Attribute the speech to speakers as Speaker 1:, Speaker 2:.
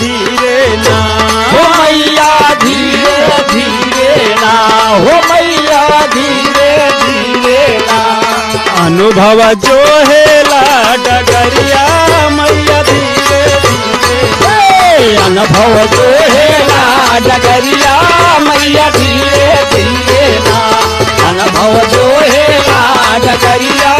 Speaker 1: धीरे ना
Speaker 2: हो मैया धीरे धीरे ना, हो मैया धीरे धीरे ना।
Speaker 1: अनुभव जो है ला डगरिया मैया धीरे धीरे।
Speaker 2: अनुभव जो है ना डगरिया मैया धीरे धीरे ना, अनुभव जो है ना डगरिया